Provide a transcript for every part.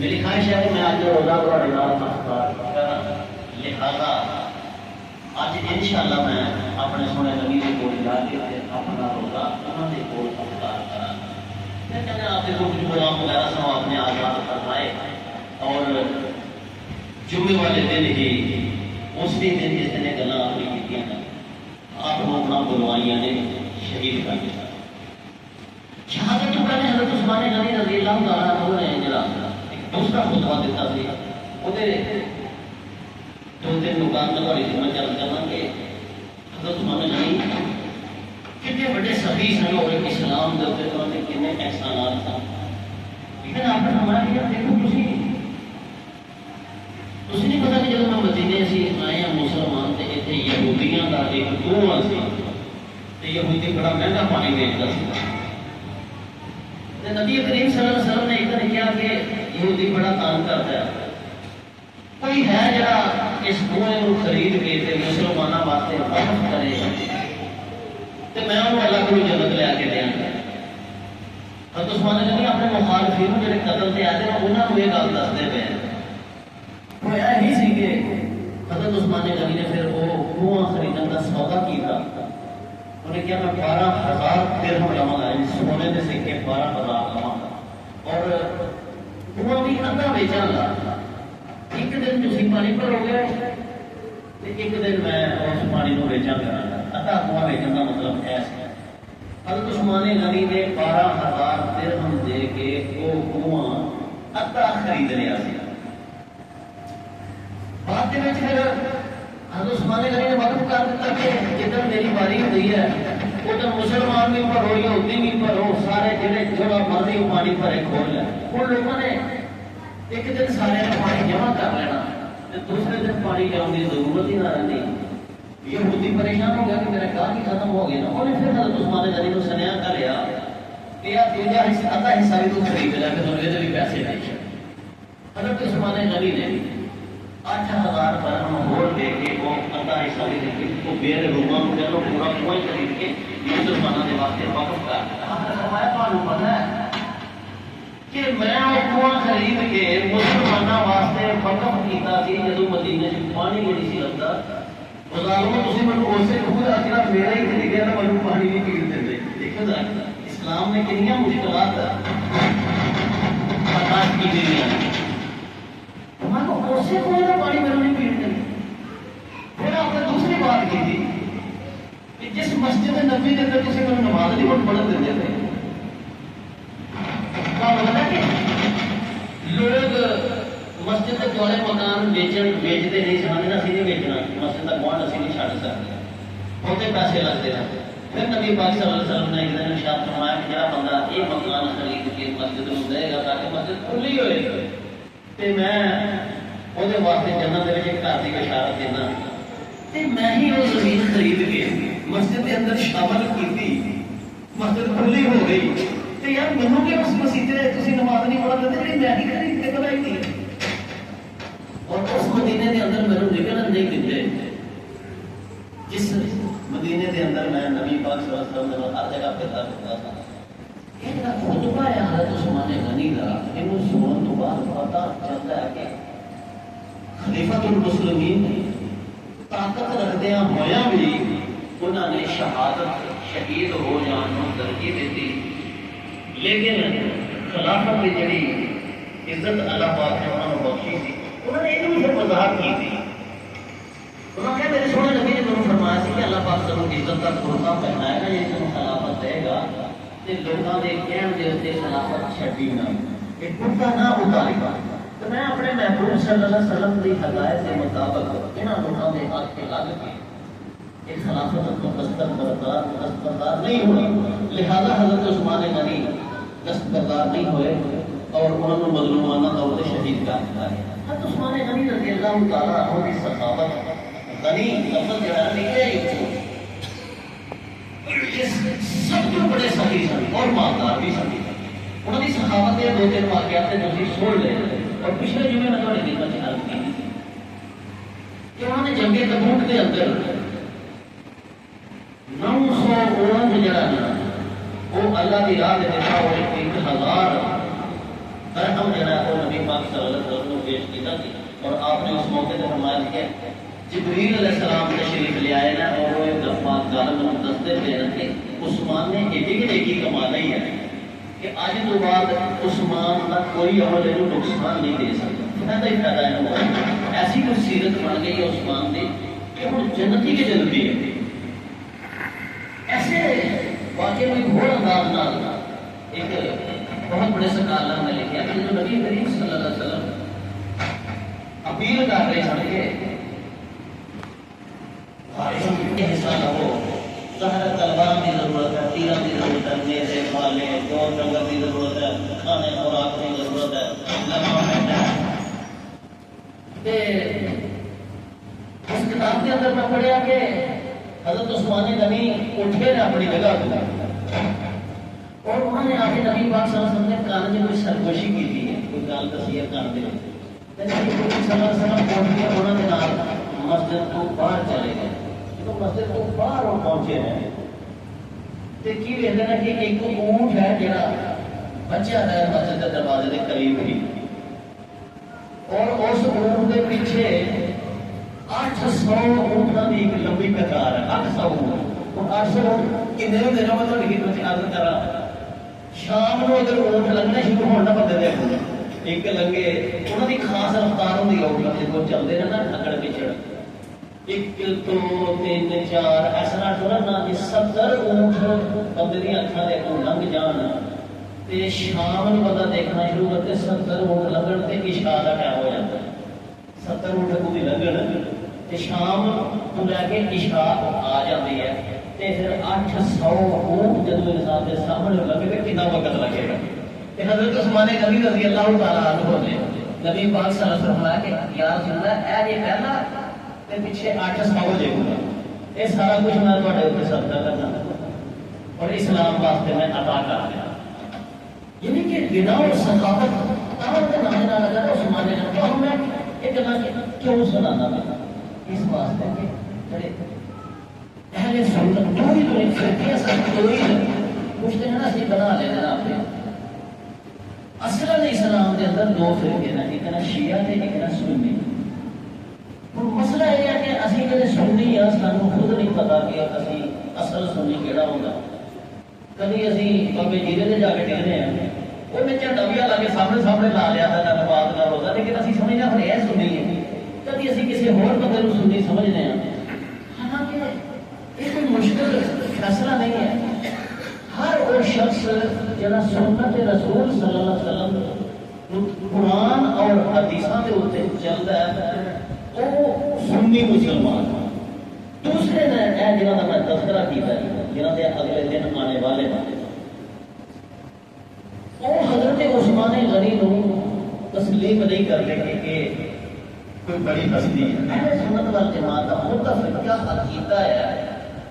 میری خواہش ہے کہ میں آج روزہ افطار کرنا، لہذا اج انشاءاللہ میں اپنے سونے نبی کے کول جا کے اپنا روزہ انہاں دے کول افطار کراں۔ میں کہنا آپ کو کچھ غلام وغیرہ سب اپنے آزاد فرمائے، اور جمعے والے دن ہی اس دن جس دن گلاں آپ نے کیتیاں آپ کو اپنا بلوائیاں نے شہید کر دیا۔ شہادت تو پہلے حضرت عثمان غنی رضی اللہ تعالیٰ عنہ نے جڑا دوسرا خطبہ دیتا سی، وہ دو تین مقام میں تھوڑی خدمت چل کرنا کہ حضرت عثمان غنی کتنے بڑے سخی سن اور اسلام کے اوپر انہوں نے کتنے احسانات سن، لیکن آپ نے فرمایا کہ دیکھو تسی نہیں پتا کہ جب میں مدینے سے آئے ہیں مسلمان تے اتنے یہودیاں کا ایک کنواں سی، تے یہودی بڑا مہنگا پانی بیچتا سی۔ نبی کریم صلی اللہ علیہ وسلم نے ایک دن کیا کہ یہودی بڑا تانگ کرتا ہے، کوئی ہے جڑا اس کنویں کو خرید کے مسلمانوں واسطے وقف کرے تو میں انہوں اللہ کو جنت لے کے دیا گا۔ حضرت عثمان غنی اپنے مخالفین جڑے قتل تے آتے ہیں انہوں نے یہ گل دستے پے، وہ یہی سی کہ حضرت عثمان غنی نے پھر وہ کنواں خریدنے کا سودا کیا، انہیں کیا میں 12,000 درہم لواں گا، سونے کے سکے 12,000 لواں گا، اور وہ بھی ادھا بیچاں گا، ایک دن تسی پانی بھرو گے ایک دن میں اس پانی کو بیچاں کراں گا، ادھا کنواں بیچن کا مطلب ایسا ہے۔ حضرت عثمان غنی نے 12,000 درہم دے کے وہ کنواں ادھا خرید لیا سی۔ بعد میں پھر حضرت عثمان غنی نے وقف کر دیتا کہ جدھر میری باری ہوئی ہے ادھر مسلمان بھی بھرو یہودی بھی بھرو، سارے جڑے جڑا مرضی وہ پانی بھرے کھول لیں۔ ان لوگوں نے ایک دن سارے پانی جمع کر لینا، دوسرے دن پانی جانے کی ضرورت ہی نہ رہتی۔ یہودی پریشان ہو گیا کہ میرا گاہ ہی ختم ہو گیا نا، انہیں پھر حضرت عثمان غنی کو سنیا کر لیا کہ یار دوجا حصہ ادھا حصہ بھی تو خرید لیا کہ تمہیں بھی پیسے نہیں۔ حضرت عثمان غنی نے 8,000 درہم اور دے کے وہ ادھا حصہ بھی دے کے وہ بیر روما کو چلو پورا کنواں خرید کے مسلمانوں کے واسطے وقف کر دیا۔ فرمایا تمہیں پتہ ہے کہ میں وہ کنواں خرید کے مسلمانوں واسطے وقف کیتا سی جدوں مدینے سے پانی نہیں سی لگتا، ظالموں تسی مینوں اسے خود اکلا میرا ہی خریدیا تے مینوں پانی نہیں پین دیندے۔ دیکھو ذرا اسلام نے کنیاں مشکلات برداشت کی ہوئی ہیں، اسے کوئی نہ پانی میرے نہیں پین دیندے۔ پھر آپ نے دوسری بات کی تھی کہ جس مسجد نبی کے اندر کسی کو نماز نہیں پڑھن دیندے تھے، لوگ مسجد کے دوارے مکان بیچتے نہیں سن، اسی نہیں بیچنا، مسجد کا گوانڈ اسی نہیں چھڑ سکتے، بہتے پیسے لگتے ہیں۔ پھر نبی پاک صلی اللہ علیہ وسلم نے ایک دن ارشاد فرمایا کہ جڑا بندہ یہ مکان خرید کے مسجد میں دے گا تاکہ مسجد کھلی ہوئے تے میں وہ واسطے جنت کے ایک گھر کی بشارت دینا، تے میں ہی وہ زمین خرید کے مسجد کے اندر شامل کی، مسجد کھلی ہو گئی تے یار مینوں کہ اس مسجد تسی نماز نہیں پڑھن دیندے جڑی میں ہی خرید کے بنائی تھی، اور اس مدینے کے اندر میرے نکلن نہیں دیتے جس مدینے کے اندر میں نبی پاک صلی اللہ علیہ وسلم نے ہر جگہ پھرتا پھرتا تھا۔ خطبہ ہے حضرت عثمان غنی کا، یہ سننے تو بعد پتا چلتا ہے کہ خلیفۃ المسلمین طاقت رکھدیاں ہویا بھی انہوں نے شہادت شہید ہو جان کو ترجیح دیتی، لیکن خلافت کی جڑی عزت اللہ پاک نے انہوں نے بخشی تھی، انہوں نے یہ بھی پھر وضاحت کی تھی۔ انہوں نے کہا میرے سونے نبی نے تمہیں فرمایا سی کہ اللہ پاک تمہیں عزت کا کرتا پہنائے گا، یہ تمہیں خلافت دے گا تے لوگوں کے کہن دے اتنے خلافت چھڈی نہ، ایک کرتا نہ اتاری گا۔ تو میں اپنے محبوب صلی اللہ علیہ وسلم کی ہدایت کے مطابق انہاں لوگوں کے ہاتھ کے لگ کے ایک خلافت کو دستبردار نہیں ہوئی، لہذا حضرت عثمان غنی دستبردار نہیں ہوئے اور انہوں نے مظلومانہ طور پر شہید کر دیا ہے۔ حضرت عثمان غنی رضی اللہ تعالیٰ عنہ کی سخاوت، غنی لفظ جو ہے لکھا ہے سب تو بڑے سخی سن اور مالدار بھی سن، انہوں نے سخاوت کے دو تین واقعات تھی سن لے، اور پچھلے جمعے میں تھوڑی خدمت میں عرض کی کہ انہوں نے جنگ تبوک کے اندر 900 اونٹ جڑا نا وہ اللہ کی راہ دیتا اور 1000 درہم جڑا وہ نبی پاک صلی اللہ علیہ وسلم کو پیش کیا تھی، اور آپ نے اس موقع پر فرمایا کہ جبریل علیہ السلام تشریف لے آئے نا اور وہ ایک دفعہ ظالم دستے دے رہے عثمان نے ایک کمانا ہی ہے کہ آج تو بعد عثمان کا کوئی عمل انہوں نقصان نہیں دے سکتا، فائدہ ہی فائدہ ہے۔ ایسی کوئی سیرت بن گئی ہے عثمان کی کہ وہ جنتی کے جنتی ہے۔ ایسے واقعے میں گھوڑ انداز نال ایک بہت بڑے سکالر نے لکھا کہ جو نبی کریم صلی اللہ علیہ وسلم اپیل کر رہے ہیں کہ حصہ نہ ہو، ظاہر تلوار کی ضرورت ہے، تیروں کی ضرورت ہے، نیزے کھالے جو ڈنگر کی ضرورت ہے، کھانے خوراک کی ضرورت ہے، لمحہ ہے۔ اس کتاب کے اندر میں پڑھیا کہ حضرت عثمان غنی اٹھے نے اپنی جگہ کو اور انہوں نے آگے نبی پاک صلی اللہ علیہ وسلم نے کان میں کوئی سرگوشی کی تھی، کوئی گل دسی ہے کان دے نبی صلی اللہ علیہ وسلم پہنچ کے انہوں نے نال مسجد کو باہر چلے گئے۔ تو مسجد کو باہر وہ پہنچے ہیں تے کی ویکھدے نے کہ ایک اونٹ ہے جڑا بچہ ہے مسجد کے دروازے کے قریب ہی، اور اس اونٹ کے پیچھے 800 اونٹاں کی ایک لمبی قطار ہے، 800 اونٹ، اور 800 اونٹ کنے ہوندے نے مطلب کہ میں عرض کراں شام کو اگر اونٹ لگنا شروع ہونا بندے دے ایک لنگے انہوں کی خاص رفتار ہوتی ہے، جب چلتے ہیں نا اکڑ پچھڑ 1 2 3 4 ایسا ٹورنا کہ 70 اونٹ بندے کی اکھاں دے اگوں لنگ جان تے شام کو بندہ دیکھنا شروع کرتے 70 اونٹ لگن تے عشاء کا ٹائم ہو جاتا ہے، 70 اونٹ کو بھی لگن تے شام کو لے کے عشاء آ جاتی ہے تے پھر 800 اونٹ جب انسان کے سامنے لگے گا کتنا وقت لگے گا۔ حضرت عثمان غنی رضی اللہ تعالیٰ عنہ نے نبی پاک صلی اللہ علیہ وسلم کہ یا رسول اللہ اے یہ پہلا تے پیچھے 800 ہو جائے گا، یہ سارا کچھ میں تھوڑے اوپر صدقہ کرنا اور اسلام واسطے میں عطا کر دیا۔ یعنی کہ بنا اور سخاوت تمام کے نام نہ لگا عثمان غنی تو میں ایک گل کیوں سنانا میں اس واسطے کہ بڑے اہل سنت دو ہی تو فرقے سب دو ہی کچھ ہیں نا اسی بنا لینا اپنے اصل اسلام کے اندر 2 فرقے ہیں، ایک نا شیعہ تے ایک نا سنی۔ مسئلہ یہ ہے کہ اسی جڑے سنی ہاں سانوں خود نہیں پتا کہ اسی اصل سنی کیڑا ہوگا۔ کبھی اسی بابے جیرے دے جا کے ٹکنے ہیں وہ میں جھنڈا بھی لا کے سامنے لا لیا تھا نہ بات نہ ہوتا، لیکن اسی سمجھنا پھر یہ سنی ہے، کبھی اسی کسی اور بندے کو سنی سمجھنے ہیں، حالانکہ یہ کوئی مشکل فیصلہ نہیں ہے۔ ہر وہ شخص جڑا سنت رسول صلی اللہ علیہ وسلم قرآن اور حدیثاں کے اوپر چلتا ہے وہ سنی مسلمان۔ دوسرے نے اے جنہاں دا میں تذکرہ کیتا ہے جنہاں دے اگلے دن آنے والے ہیں وہ حضرت عثمان غنی نو تسلیم نہیں کر لے کہ کوئی بڑی ہستی ہے۔ اہل سنت والجماعت کا متفق کیا عقیدہ ہے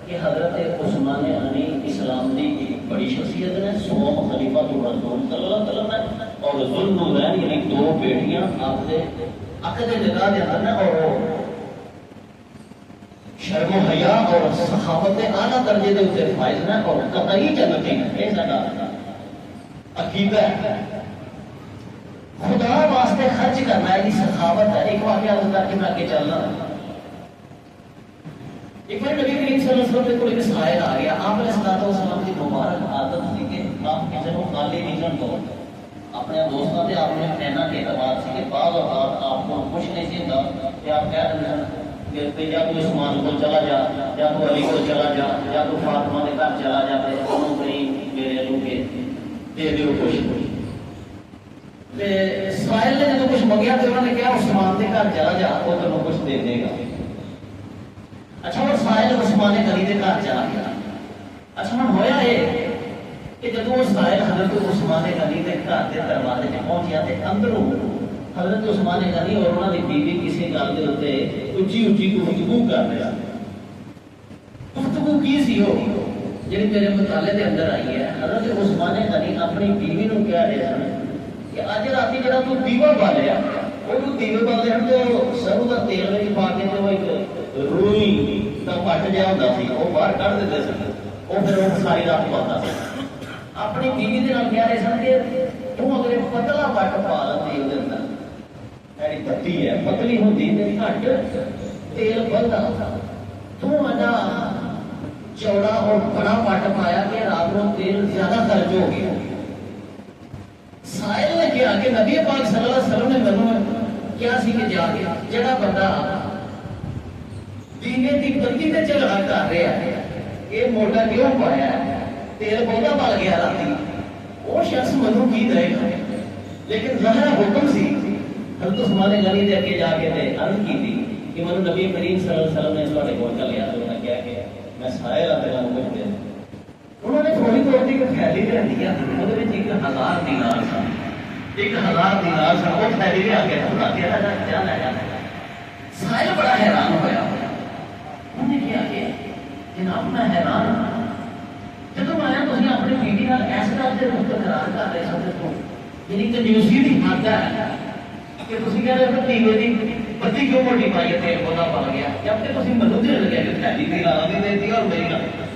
کہ حضرت عثمان غنی اسلام دی بڑی شخصیت نے، 100 خلیفہ تو رسول صلی اللہ علیہ وسلم نے، اور ذوالنورین یعنی 2 بیٹیاں آپ دے عقد نکاح دے اندر نے، اور شرم و حیا اور سخاوت اعلیٰ درجے دے اتنے فائز نے اور قطعی جنتی ہیں۔ یہ سارا عقیدہ ہے۔ خدا واسطے خرچ کرنا ہے، یہ سخاوت ہے۔ ایک واقعہ کر کے میں آگے چلنا۔ ایک بار نبی کریم صلی اللہ علیہ وسلم کو ایک سائل آ گیا۔ آپ علیہ السلام کی مبارک عادت تھی کہ آپ کسی کو خالی نہیں دو، اپنے دوستوں سے آپ نے کہنا کے اعتبار سے کہ بعض اوقات آپ کو کچھ نہیں سیکھتا کہ آپ کہہ رہے ہیں کہ یا تو عثمان کو چلا جا، یا تو علی کو چلا جا، یا تو فاطمہ کے گھر چلا جا، انہوں کریم میرے لوگ دے دیو کچھ۔ سائل نے جب کچھ منگیا تو انہوں نے کہا عثمان کے گھر چلا جا، وہ تمہیں کچھ دے دے گا۔ اچھا وہ سائل عثمان غنی کے گھر چلا گیا۔ اچھا ہوں ہویا یہ کہ جب وہ سائل حضرت عثمان غنی کے گھر کے دروازے میں پہنچیا تو اندروں حضرت عثمان غنی اور انہوں کی بیوی کسی گل کے اتنے اچھی اچھی گفتگو کر رہا۔ گفتگو کی سی ہو جی میرے مطالعے کے اندر آئی ہے۔ حضرت عثمان غنی اپنی بیوی کو کہہ رہے سن کہ اج رات جا تو دیوا بالیا، وہ دیوے بالے ہیں تو سروں کا تیل میں پا کے تو ایک روئی کا پٹ جہا ہوتا سی وہ باہر کھ دیتے سن، وہ پھر وہ ساری رات پاتا سی۔ اپنی بیوی کے کہہ رہے سن کہ تم اگر پتلا پٹ پا لتی وہ میری پتی ہے پتلی ہوتی گھٹ تیل بلتا تو اجا چوڑا اور بڑا پٹ پایا کہ رات کو تیل زیادہ خرچ ہو گیا۔ سائل نے کہا کہ نبی پاک صلی اللہ علیہ وسلم نے مینوں کیا سی کہ جا کے جڑا بندہ دینے کی بتی تے جھگڑا کر رہا ہے یہ موٹا کیوں پایا ہے، تیل بہت بل گیا رات، وہ شخص مینوں کی دے گا۔ لیکن ظاہر حکم سی حضرت عثمان غنی دے اگے جا کے عرض کی تھی کہ مینوں نبی کریم صلی اللہ علیہ وسلم نے تواڈے کول کلیا تو انہوں نے کہا کہ میں سائل اتے نوں کچھ دے۔ انہوں نے تھوڑی بہت ایک تھیلی لے لی، وہ 1000 دینار سن، 1000 دینار سن، وہ تھیلی لے کے خدا کہہ رہا کیا لے جانا۔ سائل بڑا حیران ہوا، انہوں نے کہا کہ جناب میں حیران ہوں جب میں تھی اپنی بیوی نال اس گل سے تکرار کر رہے سن تو یعنی کنجوسی کی حد ہے کہ تھی کہہ رہے ہو دیوے کی بتی کیوں موٹی پائی ہے، تیل پودا پل گیا، جب کہ تھی منو دے لگیا کہ تھیلی دی لانا بھی دیتی اور میری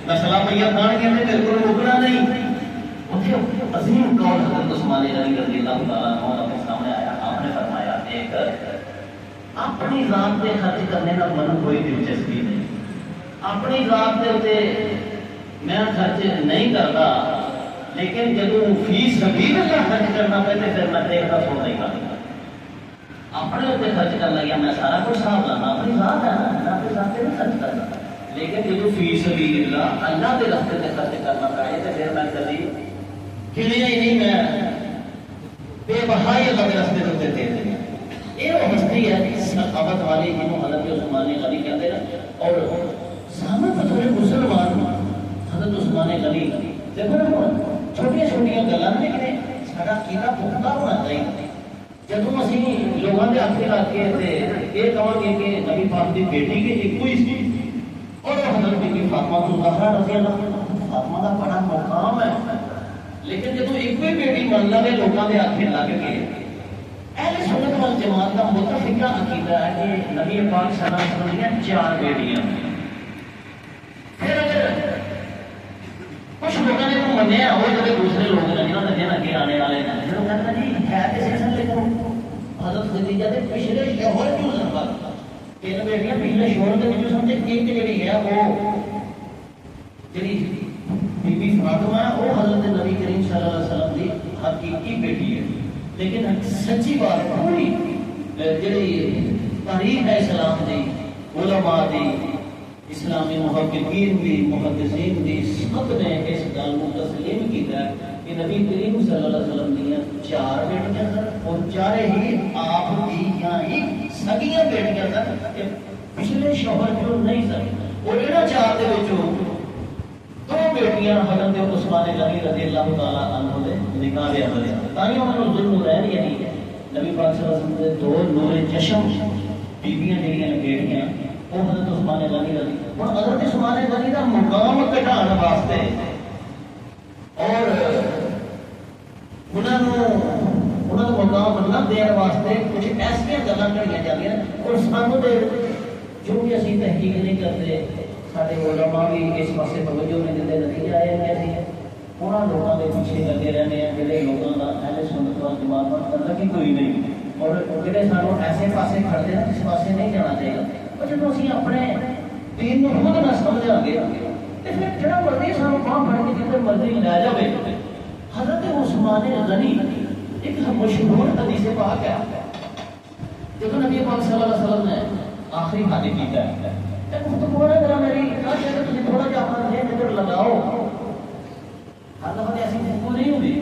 مسئلہ پہ کھان کے میرے کو روکنا نہیں۔ عظیم قول حضرت عثمان غنی رضی اللہ تعالیٰ عنہ اپنے سامنے آیا، آپ نے فرمایا ایک اپنی ذات پہ خرچ کرنے کا من کوئی دلچسپی نہیں، اپنی ذات کے اتنے میں خرچ نہیں کرتا، لیکن جب فی سبیل اللہ خرچ کرنا پہ تو پھر میں دیکھتا سوچتا ہی کرتا اپنے اتنے خرچ کر لگیا، میں سارا کچھ صاحب لانا اپنی ذات ہے نا، اپنی ذات پہ نہیں خرچ کرنا، لیکن جب فی سبیل اللہ کے راستے سے خرچ کرنا پڑے تو پھر میں کبھی گنیا ہی نہیں، میں بے بہائی اللہ کے راستے سے دے دیں۔ یہ وہ ہستی ہے سخاوت والی جنہوں حضرت عثمان غنی کہتے ہیں۔ اور سامنے بطور مسلمان حضرت عثمان غنی دیکھو نا چھوٹیاں چھوٹیاں گلاں لیکن سارا عقیدہ پختہ ہونا چاہیے۔ جب اسی لوگوں کے ہاتھ رکھ کے یہ کہوں گے کہ نبی پاک کی بیٹی کے ایک ہی سی اور حضرت بی فاطمہ الزہرا رضی اللہ عنہا، فاطمہ کا بڑا مقام ہے، لیکن جب ایک ہی بیٹی مان لے لوگوں کے ہاتھ لگ کے اہل سنت والجماعت کا متفقہ عقیدہ ہے کہ نبی پاک صلی اللہ علیہ وسلم کی 4 بیٹیاں۔ پھر اگر کچھ لوگوں نے وہ منیا وہ جو دوسرے لوگ ہیں جنہوں نے دن اگے آنے والے ہیں جو کہتے ہیں جی ہے تو سیسن لیکن حضرت خدیجہ کے پچھلے شوہر کیوں سن 3 بیٹیاں پچھلے شوہر کے وچوں سن تے ایک جڑی ہے وہ جڑی بی بی فاطمہ ہے وہ حضرت نبی کریم صلی اللہ علیہ وسلم کی حقیقی بیٹی ہے، لیکن سچی بات پوری جڑی تاریخ ہے اسلام دی، علماء دی، اسلامی محققین دی، محدثین دی، سب نے اس گل کو تسلیم کیتا ہے کہ نبی کریم صلی اللہ علیہ وسلم دی 4 بیٹیاں سن اور 4 ہی آپ دی یا ہی سگیاں بیٹیاں سن، پچھلے شوہر جو نہیں سن۔ اور انہاں 4 دے وچوں 2 بیٹیاں حضرت عثمان غنی رضی اللہ تعالیٰ عنہ دے نکاح دے عمل تاکہ انہوں نے ظلم رہن یعنی نبی پاک صلی اللہ علیہ وسلم دے 2 نور چشم بیویاں جڑیاں بیٹیاں وہ حضرت عثمان غنی رضی اور حضرت عثمان غنی کا مقام گھٹان واسطے اور انہوں نے مقام نہ دین واسطے کچھ ایسا گلاں کریاں جاندیاں اور سانوں دے جو کہ اسی تحقیق نہیں کرتے سارے علماء بھی اس پاسے توجہ نہیں دیتے، نتیجہ یہ ہے انہوں لوگوں کے پیچھے لگے رہنے ہیں جہے لوگوں کا اہل سنت وال جماعت پر مطلب کہ کوئی نہیں اور جہے سانوں ایسے پاسے کھڑتے ہیں جس پاسے نہیں جانا چاہیے اور جب اسی اپنے دین کو خود نہ سمجھا گے تو پھر جڑا مرضی سانوں باہ پڑ کے جدھر مرضی لے جائے. حضرت عثمان غنی ایک مشہور حدیث پاک ہے دیکھو نبی پاک صلی اللہ علیہ وسلم نے آخری حاجی کیتا ہے ایک گفتگو ہے ذرا میری تھوڑا جا اپنا ذہن ادھر لگاؤ. اللہ نے ایسی گفتگو نہیں ہوئی.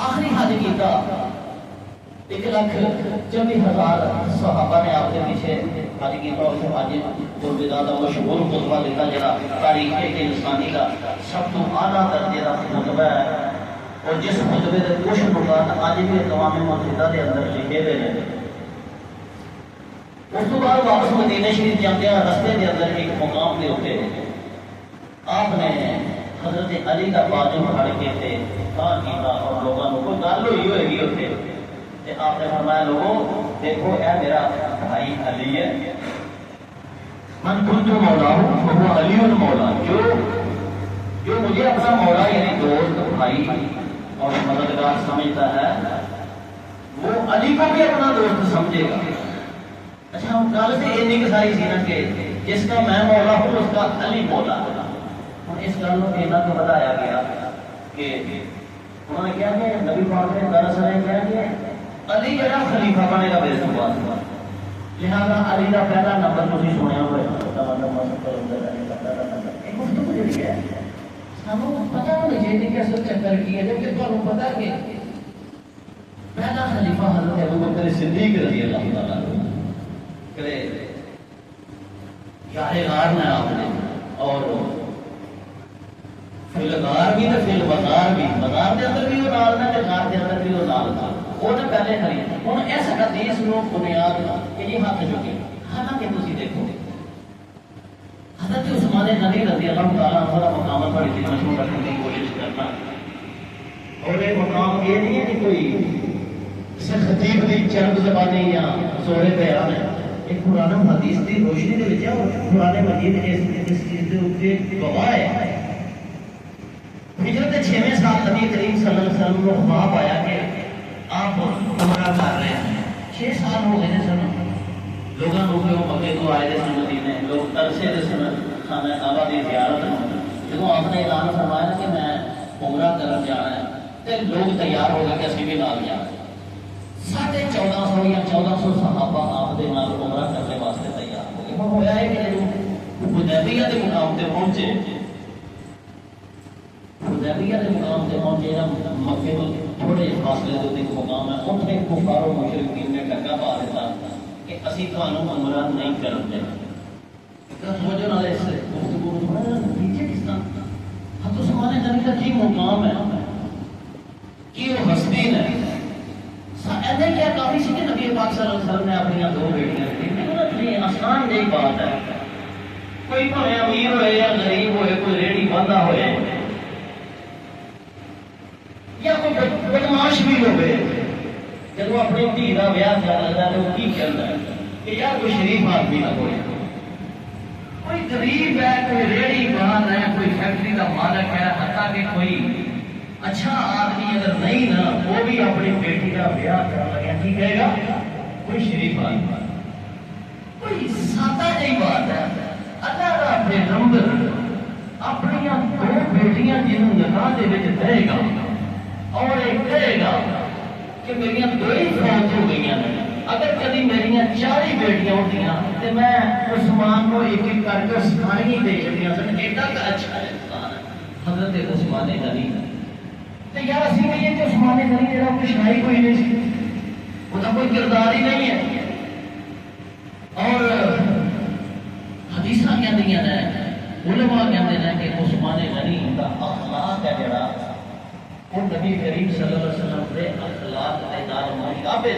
آخری حج کیتا 1,24,000 صحابہ نے آپ کے پیچھے حج کیتا. اس حج الوداع کا مشہور خطبہ دیتا جڑا تاریخ انسانی کا سب تو اعلیٰ درجے کا خطبہ ہے اور جس خطبے کے کچھ نکات اج بھی اقوام متحدہ کے اندر لکھے ہوئے ہیں. اس کے بعد واپس مدینہ شریف جاتے ہیں رستے کے اندر ایک مقام کے ہوتے آپ نے حضرت علی کا بازو پھڑ کے تھے کہا کیتا اور لوگوں کو کوئی گل ہوئی ہوئے گی ہوتے تے آپ نے فرمایا لوگوں دیکھو اے میرا بھائی علی ہے من کنت مولا ہوں وہ علی المولا جو مجھے اپنا مولا یعنی دوست بھائی اور مددگار سمجھتا ہے وہ علی کو بھی اپنا دوست سمجھے گا. اچھا ہم گل سے اتنی کہ ساری سی نا کہ جس کا میں مولا ہوں اس کا علی مولا. ہوں اس گل کو اتنا تو بتایا گیا کہ انہوں نے کیا کہ نبی پاک نے دراصل کیا کہ علی جڑا خلیفہ بنے گا میرے تو بعد لہٰذا علی کا پہلا نمبر تھی سنیا ہوا ایک گفتگو جڑی ہے سانوں پتہ ہونا چاہیے کہ اصل چکر کی ہے جبکہ تمہیں پتا کہ پہلا خلیفہ حضرت ابو بکر صدیق رضی اللہ تعالیٰ کرے یار غار میں آپ نے اور فی الغار بھی تو فی البزار بھی بازار کے اندر بھی وہ نال نہ غار کے اندر بھی وہ نال تھا وہ تو پہلے خرید ہوں اس حدیث نو بنیاد کہ یہ ہاتھ چکے حالانکہ تسی دیکھو حضرت عثمان غنی رضی اللہ تعالیٰ عنہ کا مقام بڑی تھی مشہور رکھنے کی کوشش کرنا اور یہ مقام یہ نہیں ہے کہ کوئی سے خطیب کی چرب زبانی یا زورے بیان ہے ایک قرآن حدیث کی روشنی کے وچ اور قرآن مجید اس چیز کے اوپر گواہ ہے. ہجرت 6ویں سال نبی کریم صلی اللہ علیہ وسلم کو خواب آیا کہ آپ عمرہ کر رہے ہیں. 6 سال ہو گئے سن لوگوں کو کہ وہ مکے کو آئے سن مدینے لوگ ترسے دے سن خانہ کعبہ کی زیارت جب آپ نے اعلان فرمایا کہ میں عمرہ کرنے جانا ہے تو لوگ تیار ہو گئے کہ اسی بھی نال جانا ہے. 1450 یا 1400 صحابہ آپ دے نال عمرہ کرنے واسطے تیار ہو گئے. ہن ہویا ہے کہ حدیبیہ کے مقام تے پہنچے حدیبیہ کے مقام تے پہنچے مکے تو تھوڑے فاصلے تے ایک مقام ہے اوتھے کفار و مشرکین نے ڈکا پا دیتا کہ اسی تانوں عمرہ نہیں کرن دے. سمجھو نال اس گفتگو تھوڑا جا پیچھے کس طرح حضرت عثمان غنی کا کی مقام ہے کہ وہ ہستی ہے ایسے کیا کافی سی کہ نبی پاک صلی اللہ علیہ وسلم نے اپنی 2 بیٹیاں تھیں. آسان جی بات ہے کوئی بھاوے امیر ہوئے یا غریب ہوئے کوئی ریڑھی بندہ ہوئے یا کوئی بدماش بھی ہوئے جب وہ اپنی دھی کا بیاہ کر لیتا ہے تو وہ کی کرتا ہے کہ یار کوئی شریف آدمی نہ ہوئے کوئی غریب ہے کوئی ریڑھی باہر ہے کوئی فیکٹری کا مالک ہے حتیٰ کہ کوئی اچھا آدمی اگر نہیں نا وہ بھی اپنی بیٹی کا بیاہ کرنے لگا کی کہے گا کوئی شریف آدمی کوئی سادہ جی بات ہے. اللہ کا پیغمبر اپنی 2 بیٹیاں جنہوں نکاح دے وچ دے گا اور ایک کہے گا کہ میری 2 ہی فوت ہو گئی ہیں اگر کبھی میری 4 بیٹیاں ہوتیاں تو میں عثمان کو ایک ایک کر کے سکھائی دے چکیاں سن. ایڈا کا اچھا انسان ہے حضرت عثمان غنی. تو یار اسی کہیے کہ عثمان غنی جڑا کچھ ہے ہی کوئی نہیں سی وہ تو کوئی کردار ہی نہیں ہے. اور حدیث کہتے ہیں علماء کہتے ہیں کہ عثمان غنی کا اخلاق ہے جڑا وہ نبی کریم صلی اللہ علیہ وسلم کے اخلاق کے نال مطابق.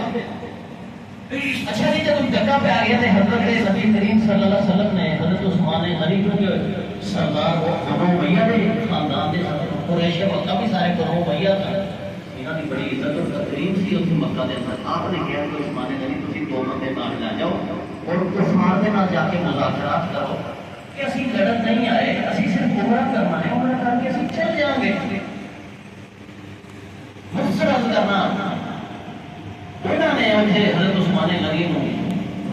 اچھا جی جب جگہ پہ آ گیا تھے حضرت نبی کریم صلی اللہ علیہ وسلم نے حضرت عثمان غنی کو سردار بنو امیہ کے خاندان کے قریش وقت بھی سارے بنو امیہ تھے انہوں کی بڑی عزت اور تقریب سی اس مکہ کے اندر. آپ نے کہا کہ عثمان غنی تسی 2 بندے نال لے جاؤ اور عثمان کے نال جا کے مذاکرات کرو کہ اسی لڑن نہیں آئے، اسی صرف عمرہ کرنا ہے، عمرہ کر کے اسی چل جائیں گے۔ مفسرت کرنا انہوں نے مجھے حضرت عثمان غنی کو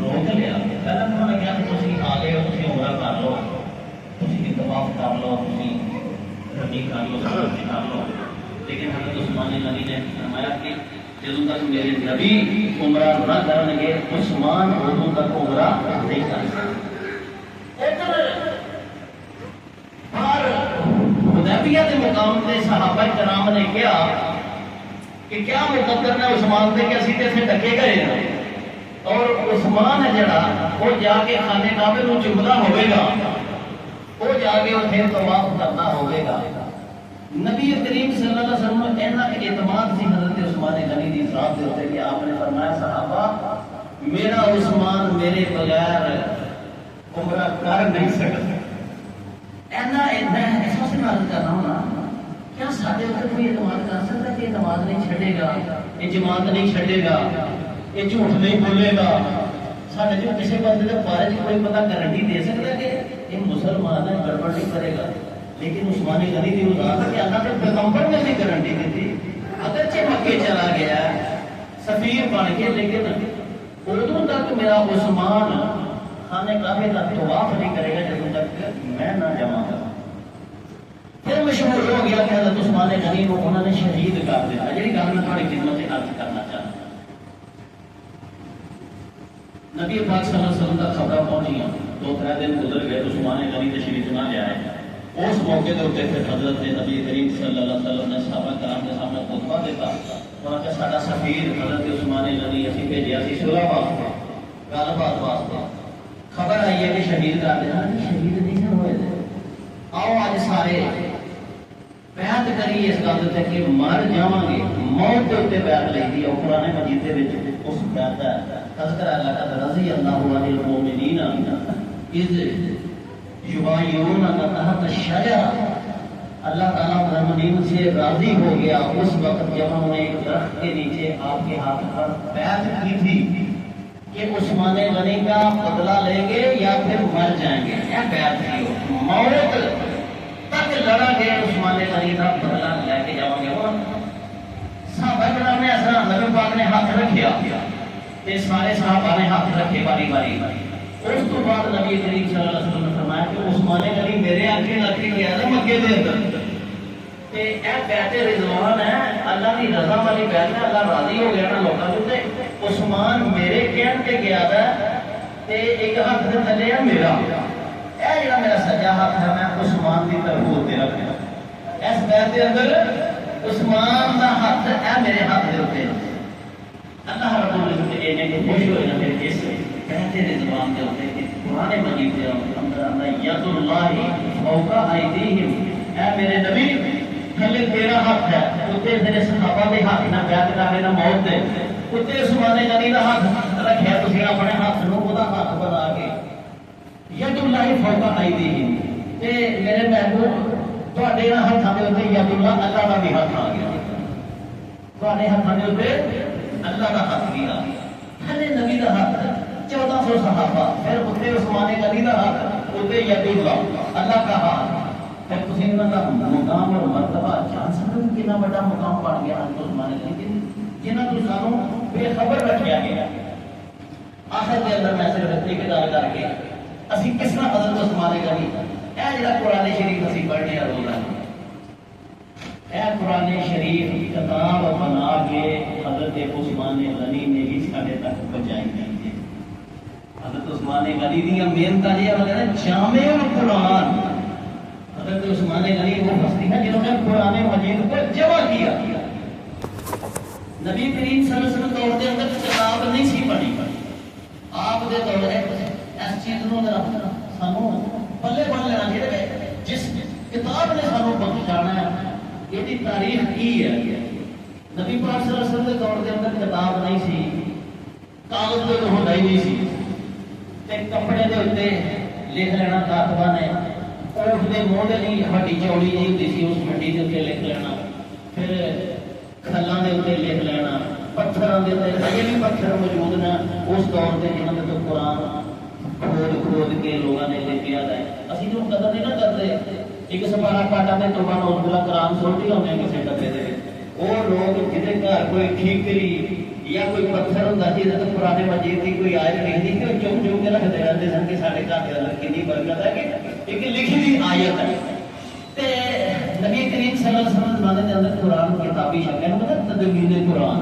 روک لیا۔ پہلے انہوں نے کہا کہ تسی آ گئے ہو، تسی عمرہ کر لو، تسی طواف کر لو، تسی رمی کر لو، سب کر لو، لیکن حضرت عثمان غنی نے فرمایا کہ جدوں تک میرے نبی عمرہ نہ کرن گے عثمان ادوں تک عمرہ نہیں کر سکتے۔ اور حدیبیہ کے مقام سے صحابہ کرام نے کہا کہ کیا مقدر ہے عثمان سے کہ اسی تے سے ڈکے گئے ہیں، اور عثمان ہے جڑا وہ جا کے خانے کعبے نو چمنا ہوئے گا، وہ جا کے اتنے طواف کرنا ہوئے گا۔ نبی کریم صلی اللہ علیہ وسلم نے اینا اعتماد سی حضرت عثمان غنی دی ذات دے اوپر کہ آپ نے فرمایا صحابہ میرا عثمان میرے بغیر عمرہ کر نہیں سکتا۔ اینا احساس نال کرنا ہونا کیا سارے اوپر کوئی اعتماد کر سکتا کہ اعتماد نہیں چھڑے گا، یہ جماعت نہیں چھڑے گا، یہ جھوٹ نہیں بولے گا، سارے جو کسی بندے کے بارے میں کوئی پتہ گارنٹی دے سکتا کہ یہ مسلمان ہے گڑبڑ نہیں کرے گا؟ لیکن عثمان غنی کی وضاحت ہے کہ اللہ کے پیغمبر نے بھی گارنٹی دی تھی، اگرچہ مکے چلا گیا سفیر بن کے، لیکن ادوں تک میرا عثمان خانے کعبے کا طواف نہیں کرے گا جب تک میں نہ جمع کروں۔ پھر مشہور ہو گیا کہ حضرت عثمان غنی کو انہوں نے شہید کر دیا، جی گل میں تھوڑی خدمت سے عرض کرنا چاہتا ہوں۔ نبی پاک صلی اللہ علیہ وسلم تک خبریں پہنچیاں، 2-3 دن گزر گئے، عثمان غنی تشریف نہ لے آئے۔ اس موقع کے اوپر پھر حضرت نبی کریم صلی اللہ علیہ وسلم نے صحابہ کرام کے سامنے خطبہ دیتا، انہوں نے سارا سفیر حضرت عثمان غنی اسی بھیجیا سی صلح واسطے، گل بات واسطے۔ خبر آئی ہے کہ شہید کر دینا، شہید نہیں ہوئے تھے۔ آؤ آج سارے بیعت کری اس گل تے کہ مر جاواں گے، موت کے اوپر بیعت لئی دی، اور قرآن مجید دے وچ اس بیعت ہے تذکرہ لقد رضی اللہ عن المؤمنین اذ یبایعونک تحت الشجرہ، اللہ تعالیٰ مومنین سے راضی ہو گیا اس وقت جب انہوں نے ایک درخت کے نیچے آپ کے ہاتھ پر بیعت کی تھی کہ عثمان غنی کا بدلہ لیں گے یا پھر مر جائیں گے۔ یہ بیعت تھی، موت تک لڑا گے عثمان غنی کا بدلہ لے کے جاؤں گے۔ صحابہ کرام نے ایسا نبی پاک نے ہاتھ رکھیا تے سارے صحابہ نے ہاتھ رکھے باری باری۔ اس تو بعد نبی کریم صلی اللہ علیہ وسلم نے فرمایا کہ عثمان غنی میرے آنکھیں لگ کے گیا تھا مکے دے اندر، تے اے بیعت رضوان ہے، اللہ کی رضا والی بیعت ہے، اللہ راضی ہو گیا نا لوکاں تے عثمان میرے کہن تے گیا تھا تے ایک ہاتھ دے تھلے ہے میرا، اے جڑا میرا سجا ہاتھ ہے میں عثمان دی طرف ہوتے رکھیا، اس بیعت دے اندر عثمان دا ہاتھ اے میرے ہاتھ دے اوپر۔ اللہ رب العزت نے انہیں خوش ہوئے نہ پھر اس بیعت رضوان دے اوپر کہ قرآن مجید دے اندر اللہ ید اللہ فوق ایدیہم، اے میرے نبی تھلے تیرا ہاتھ ہے، اتنے تیرے صحابہ دے ہاتھ نہ بیعت کر لینا موت دے، اتنے عثمان غنی دا ہاتھ رکھیا تسی اپنے ہاتھ نو خدا ہاتھ بنا کے ید اللہ فوق ایدیہم، تے میرے محبوب تواڈے ہاتھاں دے اوپر ید اللہ اللہ دا بھی ہاتھ آ گیا، تواڈے ہاتھاں دے اوپر اللہ کا ہاتھ بھی آ گیا۔ تھلے نبی دا ہاتھ 1400 صحابہ، پھر اتنے عثمان غنی دا ہاتھ، اتنے ید اللہ اللہ کا ہاتھ، پھر تسی انہاں دا مقام اور مرتبہ جان سکتے کہ کتنا بڑا مقام بن گیا حضرت عثمان غنی جنہاں تو سانوں بے خبر رکھیا گیا۔ آخر کے اندر میں صرف اتنی کتاب کر کے اسی کس طرح حضرت عثمان غنی اے جڑا قرآن شریف اسی پڑھنے آ روزانہ، اے قرآن شریف کتاب بنا کے حضرت عثمان غنی نے ہی سارے تک پہنچائی گئی ہے۔ حضرت عثمان غنی دی محنت یہ وغیرہ جامع القرآن، حضرت عثمان غنی وہ ہستی ہے جنہوں نے قرآن مجید کو جمع کیا۔ نبی کریم صلی اللہ علیہ وسلم دور کے اندر کتاب نہیں سی پڑھی، آپ دے دور اس چیز نو سانو پلے بن لینا چاہیے جس کتاب نے سانو بخشانا ہے یہ تاریخ کی ہے۔ نبی پاک صلی اللہ علیہ وسلم کے دور کے اندر کتاب نہیں سی، کاغذ پہ ہوتا ہی نہیں سی، تے کپڑے دے اوتے لکھ لینا کاتباں نے، اونٹ دے منہ دے نہیں ہڈی چوڑی جی ہوتی سی، اس ہڈی دے اوتے لکھ لینا، پھر کھلاں دے اوتے لکھ لینا، پتھراں دے اوتے اجے بھی پتھر موجود نے اس دور دے جنہاں دے تو قرآن کھود کے لوگوں نے لکھا ہے اسی تو قدر نہیں نہ کرتے ایک سپارہ پاٹا میں تو بنا اس بلا قرآن سنتے ہوتے ہیں کسی ڈبے دے وہ لوگ جہاں گھر کوئی ٹھیکری یا کوئی پتھر ہوتا سی تو پرانے مجید کی کوئی آیت لکھتی کہ وہ چپ چپ کے رکھتے رہتے سن کہ سارے گھر کے اندر کنی برکت ہے کہ ایک لکھی ہوئی آیت ہے تے نبی کریم صلی اللہ علیہ وسلم زمانے کے اندر قرآن کتابی شکل مطلب تدوین قرآن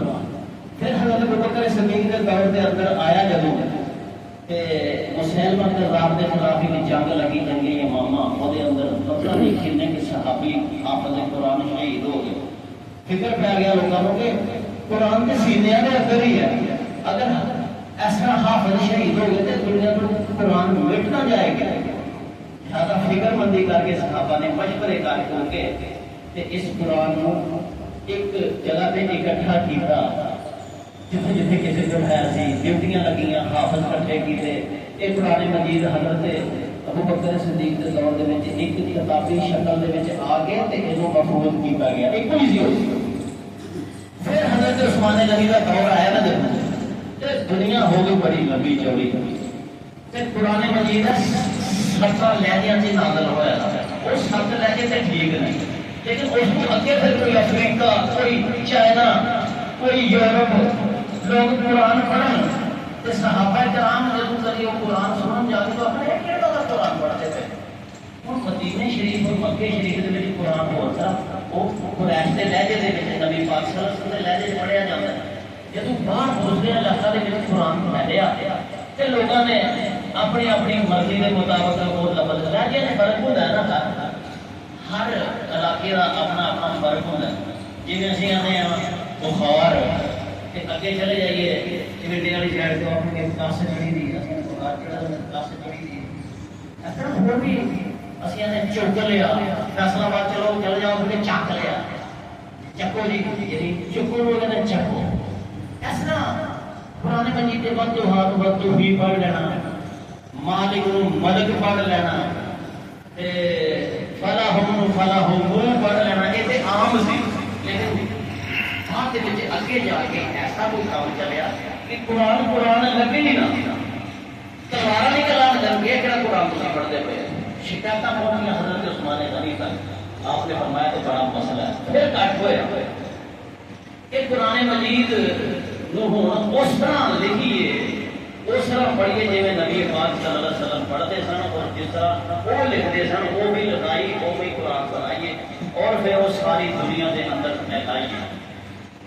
پھر حضرت ابوبکر صدیق کے دور کے اندر آیا جدوں تے مسلمہ کذاب کے خلاف ایک جنگ لگی جنگی یمامہ وہ دے اندر پتہ نہیں کتنے کے صحابی حافظ قرآن شہید ہو گئے فکر پہ گیا لوگوں کے قرآن کے سینے کے اندر ہی ہے اگر ایسا حافظ شہید ہو گئے تو دنیا کو قرآن مٹ نہ جائے گا لہذا فکر مندی کر کے صحابہ نے مشورے کر کے اس قرآن کو ایک جگہ پہ اکٹھا کیا جتنے جتنے کسی جو ہے سی ڈیوٹیاں لگیاں حافظ کٹھے کیتے یہ قرآن مجید حضرت ابوبکر صدیق کے دور دے وچ ایک کتابی شکل دے وچ آ کے تے اینو محفوظ کیتا گیا ایک ہی سی پھر حضرت عثمان غنی کا دور آیا نا تے دنیا ہو گئی بڑی لمبی چوڑی تے قرآن مجید 70 لہجیاں سے نازل ہوا ہے وہ 7 لہجے تے ٹھیک نہیں لیکن اس کو اگے پھر کوئی افریقہ کوئی چائنا کوئی یورپ لوگ قرآن پڑھن تے صحابہ کرام جب کبھی وہ قرآن سنن جاتے تو اپنے کیڑا دا قرآن پڑھتے تھے ہن مدینے شریف اور مکے شریف دے وچ قرآن ہو تھا وہ قریش دے لہجے دے وچ نبی پاک صلی اللہ علیہ وسلم دے لہجے پڑھیا جاندا ہے جدوں باہر دوسرے علاقہ دے وچ قرآن پڑھیا تے لوگوں نے اپنی اپنی مرضی دے مطابق وہ لفظ لہجے نے فرق ہوندا ہے نا ہر علاقے دا اپنا اپنا فرق ہوندا ہے جویں اسی آندے ہیں بخار تے اگے چلے جائیے چمنڈی والی سائڈ تو اپنے 10 جڑی دی اسی بخار چڑھا 10 جڑی دی اصل ہور بھی اسی نے چوک لیا فیصلہ آباد چلو چل جاؤ پھر چک لیا چکو جی یعنی چکو لوگ نے چکو اس طرح قرآن مجید کے بعد جو ہاتھ وقت بھی پڑھ لینا مالک ملک پڑھ لینا تے فلاحم پڑھ لینا یہ تے عام سی لیکن اگے جا کے ایسا کوئی کام چلیا کہ قرآن لگے ہی نہ تلوار نہیں کلام لگ گیا کہ قرآن تھی پڑھتے پے شکایت پہنچی حضرت عثمان غنی تک آپ نے فرمایا تو بڑا مسئلہ ہے پھر کٹ ہوئے کہ قرآن مجید اس طرح لکھیے اس طرح پڑھیے جی نبی پاک صلی اللہ علیہ وسلم پڑھتے سن اور جس طرح وہ لکھتے سن وہ بھی لگائی وہ بھی قرآن بنائیے اور پھر وہ ساری دنیا کے اندر پھیلائیے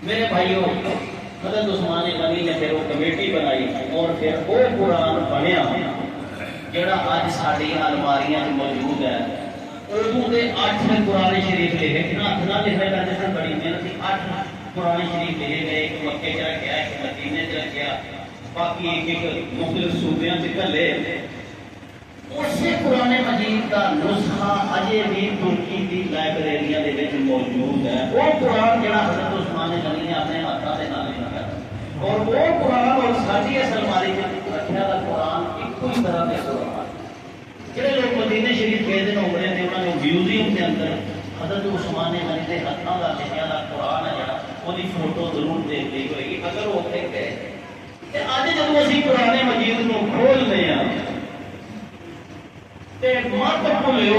میرے بھائیوں حضرت عثمان غنی نے پھر وہ کمیٹی بنائی اور پھر وہ قرآن بنیا جڑا اج ساری الماریاں موجود ہے اردو کے 8 قرآن شریف لکھے ہاتھ نہ لکھے کرتے سن بڑی محنت سے 8 قرآن شریف لکھے گئے ایک مکے چ رکھا ایک مدینے چ رکھا باقی ایک ایک مختلف صوبیاں سے کلے اسی قرآن مجید کا نسخہ اجے بھی ترکی کی لائبریریاں دے وچ موجود ہے وہ قرآن جڑا حضرت عثمان غنی نے اپنے ہاتھوں سے نال لکھا اور وہ قرآن اور ساری اس الماری وچ رکھیا دا قرآن ایک ہی طرح دے قرآن جڑے لوگ مدینے شریف گئے دے عمرے تے انہاں نے میوزیم کے اندر حضرت عثمان غنی دے ہاتھوں دا لکھیا دا قرآن ہے جڑا وہ دی فوٹو ضرور دیکھ لی ہوئے گی اگر وہ اوتھے گئے تے اج جدوں اسی قرآن مجید نو کھولنے ہاں مت بھولو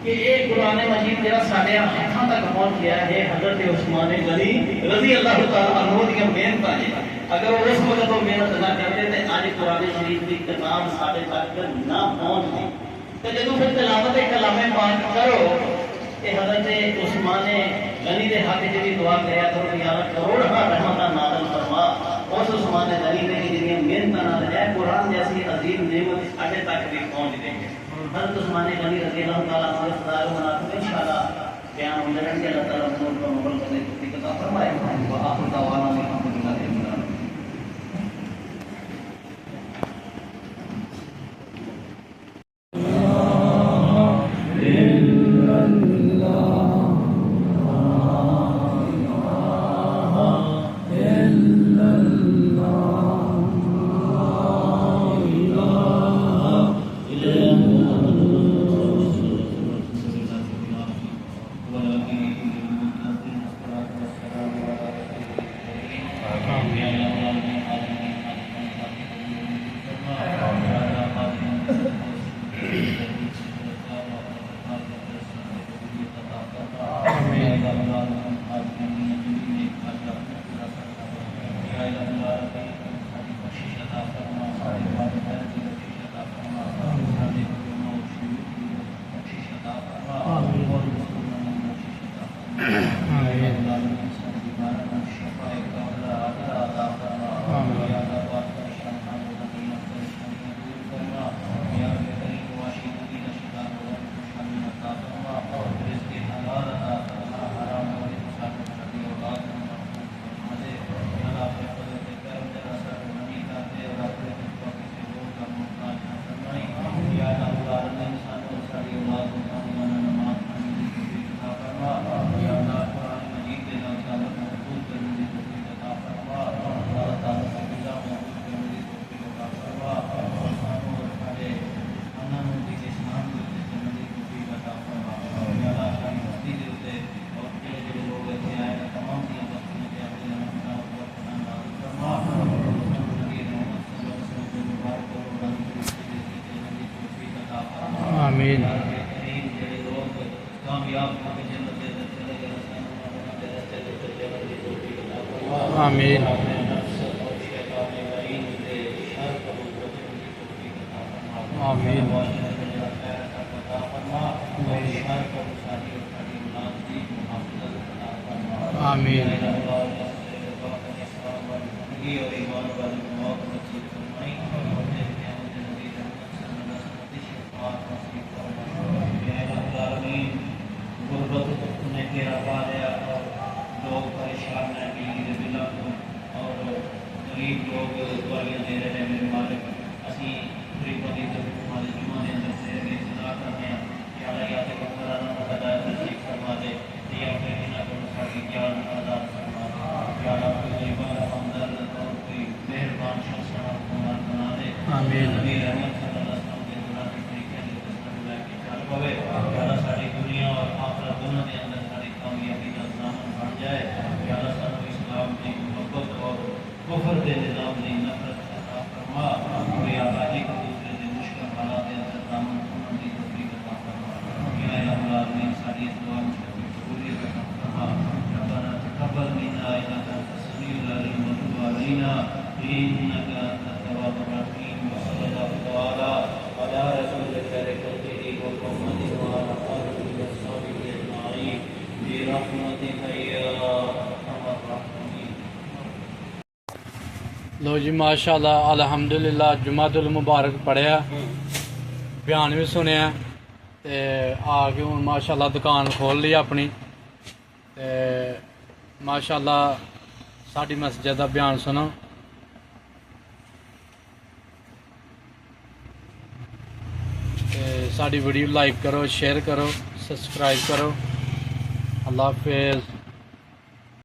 کہ یہ قرآن مجید جہاں سارے ہاتھوں تک پہنچ گیا ہے حضرت عثمان غنی رضی اللہ تعالیٰ عنہ کی محنت ہے اگر وہ اس وقت وہ محنت نہ کرتے تو آج قرآن شریف کی کتاب سارے تک نہ پہنچتی تو جب پھر تلاوت کلام پاک کرو کہ حضرت عثمان غنی کے حق سے بھی دعا کریا کرو یا کروڑ رحمت نازل فرما اس عثمان غنی نے جنہیں محنت نہ ہے قرآن جیسی عظیم نعمت ساڑھے تک بھی پہنچ گئی ہے حضرت عثمان غنی رضی اللہ تعالیٰ عنہ صدار و مناسب انشاءاللہ بیان ہوں لڑن کے اللہ تعالیٰ عنہ کو مقبل کرنے کی کتاب فرمائے و آخر دعوانا الحمدللہ رب العالمین آمین آمین آمین آمین لوگ پریشان ہیں اور غریب لوگ دعائیاں دے رہے ہیں میرے مالک اسی غریبوں کی ہمارے جمعہ کے اندر سے انتظار کرتے ہیں کہ اللہ یا تو قرآن ہدایت نصیب فرما دے یا پھر انہاں کو ساری جان آزاد فرما دے یا اللہ کوئی غریبوں کا ہمدرد اور کوئی مہربان شخص بنا دے آمین نبی رحمت صلی اللہ علیہ وسلم کے قرآن طریقے سے دستور لے کے چل پوے یا اللہ ساری دنیا اور آخرت دونوں کے اندر ساری کامیابی کا ضامن بن جائے یا اللہ سانو اسلام کی محبت اور کفر کے نظام کی نفرت عطا فرما اور یا اللہ ایک دوسرے کے مشکل حالات کے اندر ضامن ہونے کی توفیق عطا فرما یا الہ العالمین ساری اس دعا میں قبولیت عطا فرما ربنا تقبل منا انك انت السميع العليم وتب علينا انك انت التواب الرحيم وصلى الله تعالى على رسولك لخلقه وقومه وعلى اله وصحبه اجمعين برحمتك يا ارحم الراحمين. لو جی ماشاء اللہ الحمدللہ جمعۃ المبارک پڑھیا بیان بھی سنیا تے آ کے ہوں ماشاء اللہ دکان کھول لی اپنی تے ماشاء اللہ ساڈی مسجد کا بیان سنو تے ساڈی ویڈیو لائک کرو شیئر کرو سبسکرائب کرو اللہ حافظ.